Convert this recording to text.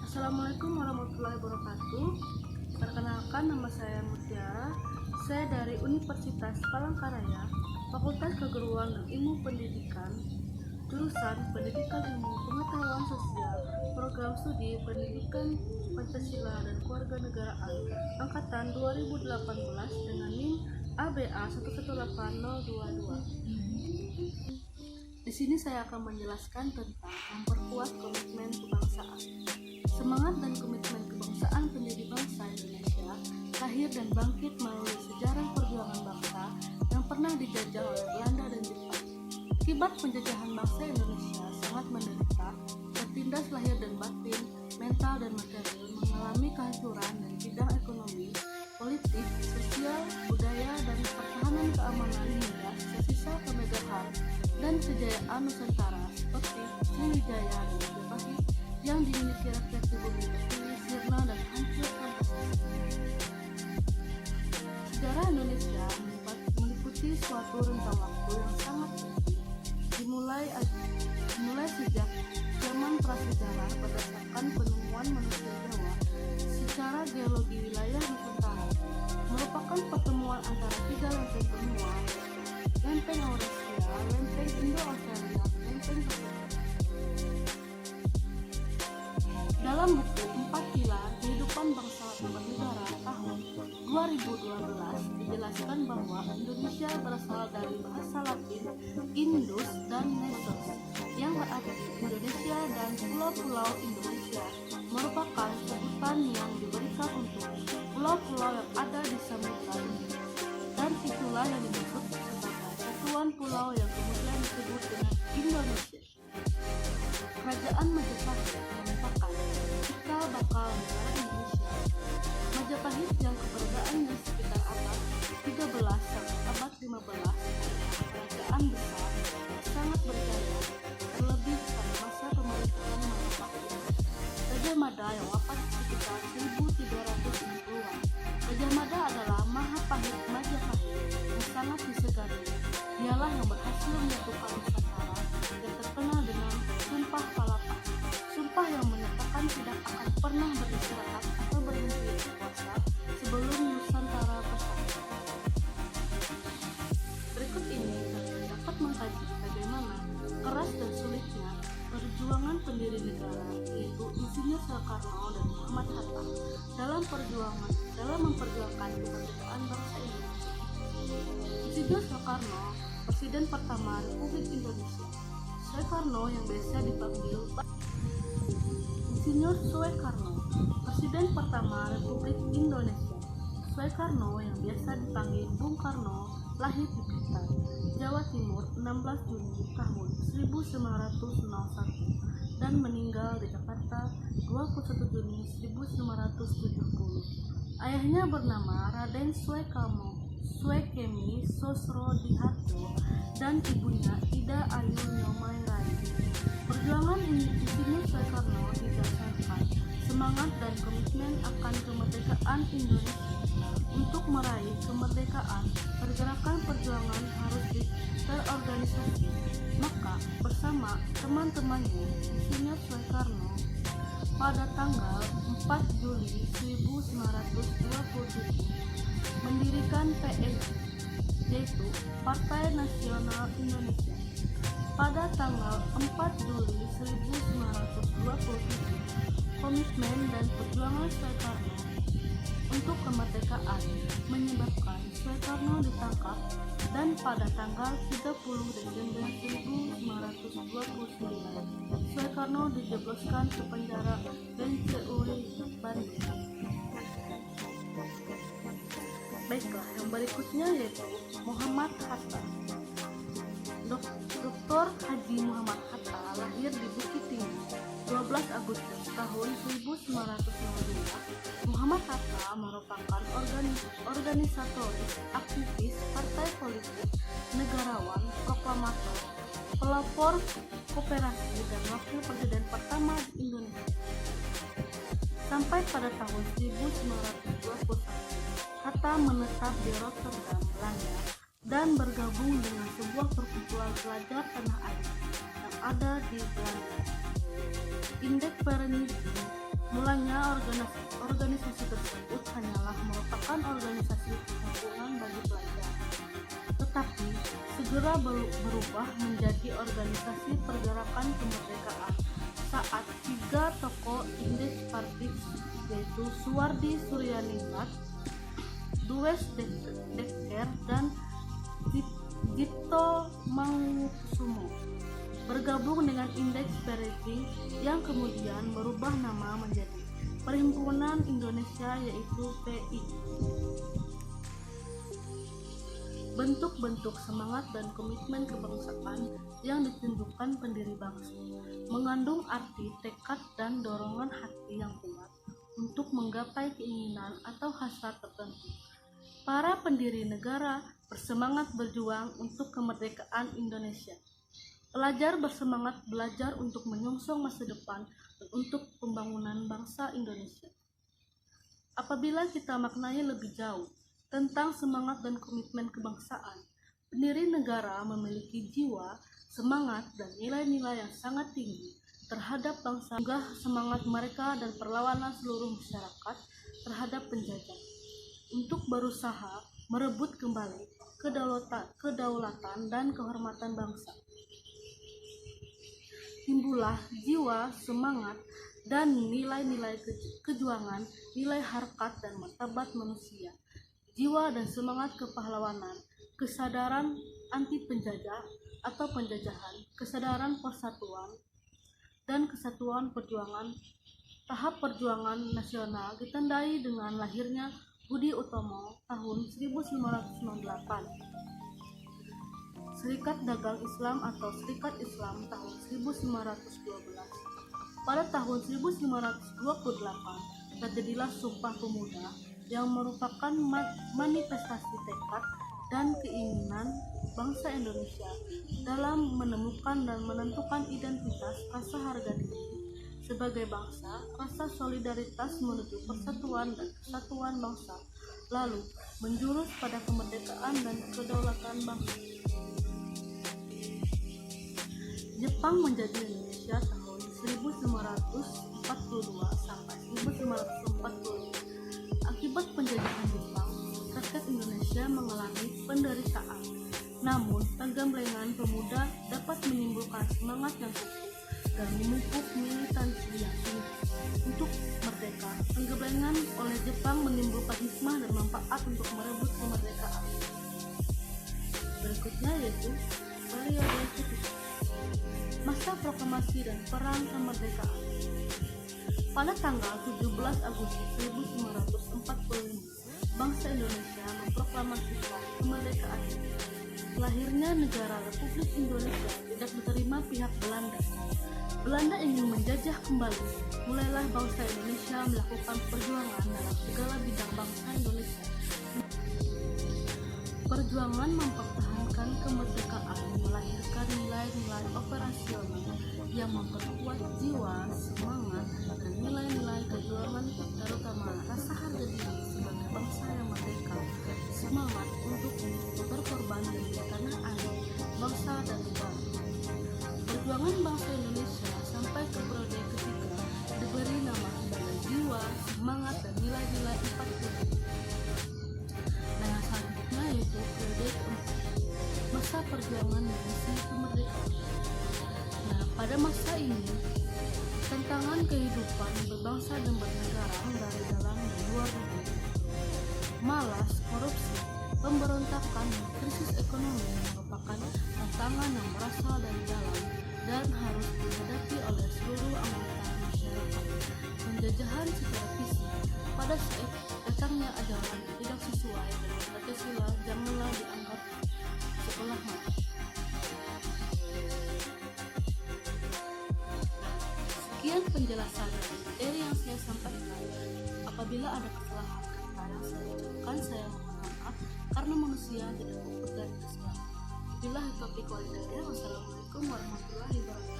Assalamualaikum warahmatullahi wabarakatuh. Perkenalkan, nama saya Mutiara. Saya dari Universitas Palangkaraya, Fakultas Keguruan dan Ilmu Pendidikan, jurusan Pendidikan Ilmu Pengetahuan Sosial, Program Studi Pendidikan Pancasila dan Kewarganegaraan, Angkatan 2018 dengan NIM ABA 118022. Di sini saya akan menjelaskan tentang memperkuat komitmen kebangsaan. Semangat dan komitmen kebangsaan pendiri bangsa Indonesia lahir dan bangkit melalui sejarah perjuangan bangsa yang pernah dijajah oleh Belanda dan Jepang. Akibat penjajahan bangsa Indonesia sangat menderita, tertindas lahir dan batin, mental dan material, mengalami kehancuran dan bidang ekonomi, politik, sosial, budaya, dan pertahanan keamanan hingga sisa kemegahan dan kejayaan Nusantara seperti Sriwijaya dan Majapahit yang dimiliki rakyat pribumi terpilih, sirna dan hancur tanpa sisa. Sejarah Indonesia meliputi suatu rentang waktu yang sangat penting, dimulai sejak zaman prasejarah berdasarkan penemuan manusia Jawa secara geologi wilayah Nusantara, merupakan pertemuan antara tiga lempeng benua, lempeng Eurasia, lempeng Indo-Australia, lempeng Pasifik. Dalam buku 4 Pilar Kehidupan Bangsa dan Bernegara tahun 2012 dijelaskan bahwa Indonesia berasal dari bahasa Latin Indus dan Nesos yang berarti Indonesia, dan pulau-pulau Indonesia merupakan sebutan yang diberikan untuk pulau-pulau yang ada di Samudra Hindia, dan itulah yang dimaksud sebagai satuan pulau yang kemudian disebut dengan Indonesia. Kerajaan Majapahit menyatakan cikal bakal negara Indonesia. Majapahit yang keberadaannya sekitar abad 13 sampai abad 15 kerajaan besar sangat berjaya, terlebih pada masa pemerintahan Majapahit. Raja Mada yang wafat sekitar 1360-an. Raja Mada adalah Mahapahit Majapahit yang sangat disegani. Dialah yang berhasil menyatukan Nusantara yang terkenal dengan Sumpah Palapa, sumpah yang menyatakan tidak akan pernah beristirahat atau berhenti berkuasa sebelum Nusantara bersatu. Berikut ini kalian dapat mengkaji bagaimana keras dan sulitnya perjuangan pendiri negara, yaitu Insinyur Soekarno dan Muhammad Hatta dalam memperjuangkan kemerdekaan bangsa Indonesia. Insinyur Soekarno, Presiden pertama Republik Indonesia. Soekarno yang biasa dipanggil Insinyur Soekarno, Presiden pertama Republik Indonesia. Soekarno yang biasa dipanggil Bung Karno, lahir di Blitar, Jawa Timur 16 Juni tahun 1901 dan meninggal di Jakarta 21 Juni 1970. Ayahnya bernama Raden Swekemi Sosrodiharjo dan ibunya Ida Ayu Nyomai Rai. Perjuangan Insinyur Soekarno didasarkan semangat dan komitmen akan kemerdekaan Indonesia. Untuk meraih kemerdekaan, pergerakan perjuangan harus terorganisasi. Maka bersama teman-temannya, Insinyur Soekarno pada tanggal 4 Juli 1927 mendirikan PNI, yaitu Partai Nasional Indonesia. Pada tanggal 4 Juli 1927, komitmen dan perjuangan Soekarno untuk kemerdekaan menyebabkan Soekarno ditangkap, dan pada tanggal 30 Desember 1929, Soekarno dijebloskan ke penjara BNCUI Bandung. Baiklah, yang berikutnya yaitu Muhammad Hatta. Dr. Haji Muhammad Hatta lahir di Bukit Tinggi 12 Agustus tahun 1952. Muhammad Hatta merupakan organisatoris, aktivis, partai politik, negarawan, proklamator, pelopor koperasi, dan wakil presiden pertama di Indonesia. Sampai pada tahun 1921, Hatta menetap di Rotterdam, Belanda, dan bergabung dengan sebuah perkumpulan pelajar tanah air yang ada di Belanda. Indeks Vereniging Mulanya organisasi tersebut hanyalah merupakan organisasi perhimpunan bagi pelajar, tetapi segera berubah menjadi organisasi pergerakan kemerdekaan saat 3 tokoh Indeks Partis, yaitu Suwardi Suryaningrat, Dues Dekker, dan Dipto Mangunkusumo bergabung dengan Indeks Pariti yang kemudian berubah nama menjadi Perhimpunan Indonesia, yaitu PI. Bentuk-bentuk semangat dan komitmen kebangsaan yang ditunjukkan pendiri bangsa mengandung arti tekad dan dorongan hati yang kuat untuk menggapai keinginan atau hasrat tertentu. Para pendiri negara bersemangat berjuang untuk kemerdekaan Indonesia. Pelajar bersemangat belajar untuk menyongsong masa depan dan untuk pembangunan bangsa Indonesia. Apabila kita maknai lebih jauh tentang semangat dan komitmen kebangsaan, pendiri negara memiliki jiwa, semangat, dan nilai-nilai yang sangat tinggi terhadap bangsa, hingga semangat mereka dan perlawanan seluruh masyarakat terhadap penjajah untuk berusaha merebut kembali kedaulatan dan kehormatan bangsa. Timbullah jiwa, semangat, dan nilai-nilai kejuangan, nilai harkat dan martabat manusia, jiwa dan semangat kepahlawanan, kesadaran anti penjajah atau penjajahan, kesadaran persatuan dan kesatuan perjuangan. Tahap perjuangan nasional ditandai dengan lahirnya Budi Utomo tahun 1598, Serikat Dagang Islam atau Serikat Islam tahun 1512. Pada tahun 1528 terjadilah Sumpah Pemuda yang merupakan manifestasi tekad dan keinginan bangsa Indonesia dalam menemukan dan menentukan identitas, rasa harga diri sebagai bangsa, rasa solidaritas menuju persatuan dan kesatuan bangsa, lalu menjurus pada kemerdekaan dan kedaulatan bangsa. Jepang menjajah Indonesia tahun 1542 sampai 1545. Akibat penjajahan Jepang, rakyat Indonesia mengalami penderitaan. Namun, penggemblengan pemuda dapat menimbulkan semangat yang kukuh dan memupuk militansi yang tinggi untuk merdeka. Penggemblengan oleh Jepang menimbulkan hikmah dan manfaat untuk merebut kemerdekaan. Berikutnya yaitu periode ketiga, masa proklamasi dan perang kemerdekaan. Pada tanggal 17 Agustus 1545, bangsa Indonesia memproklamasikan kemerdekaan. Lahirnya negara Republik Indonesia tidak diterima pihak Belanda. Belanda ingin menjajah kembali. Mulailah bangsa Indonesia melakukan perjuangan dalam segala bidang bangsa Indonesia. Perjuangan mempertahankan kemerdekaan melahirkan nilai-nilai operasional yang memperkuat jiwa, semangat, dan nilai-nilai kejuangan, terutama rasa harga diri sebagai bangsa yang merdeka, semangat untuk berkorban demi tanah air, bangsa dan negara. Perjuangan bangsa Indonesia sampai ke periode ketiga diberi nama sebagai jiwa, semangat, dan nilai-nilai 4 Nah, selanjutnya yaitu periode keempat, masa perjuangan misi kemerdekaan. Nah, pada masa ini, tantangan kehidupan berbangsa dan bernegara dari dalam dan luar negeri, malas, korupsi, pemberontakan, dan krisis ekonomi merupakan tantangan yang berasal dari dalam dan harus dihadapi oleh seluruh anggota masyarakat. Penjajahan secara fisik pada saat datangnya ajaran tidak sesuai dengan Pancasila janganlah dianggap sebelah mata. Sekian penjelasan dari materi yang saya sampaikan. Apabila ada kesalahan kata yang saya ucapkan, saya mohon maaf karena manusia tidak luput dari kesalahan. Wassalamualaikum warahmatullahi wabarakatuh.